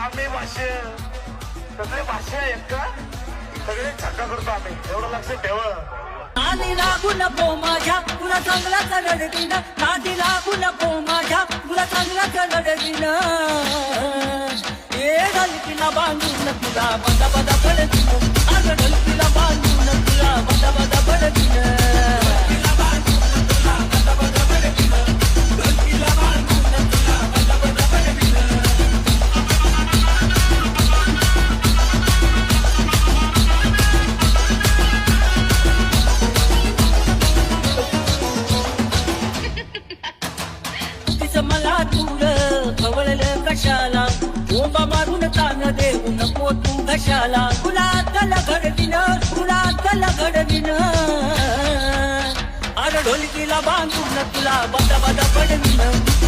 आम्ही भाषे सगळे भाषा आहेत का सगळे छक्का करतो आम्ही एवढं लक्षात ठेव नादी लागू नको माझ्या तुला चांगला रडवीन नादी लागू नको माझ्या तुला चांगला रडवीन ए ढलकीला बांधून तुला बदा बदा पडतीन अग ढलकीला बांधून तुला बदा बदा पडतीन मला तुर खवळलं कशाला ओबा मारून तान देऊ नको तू कशाला गुलातला घडविन अरे ढोलकीला बांधून तुला बदा बदा पडविन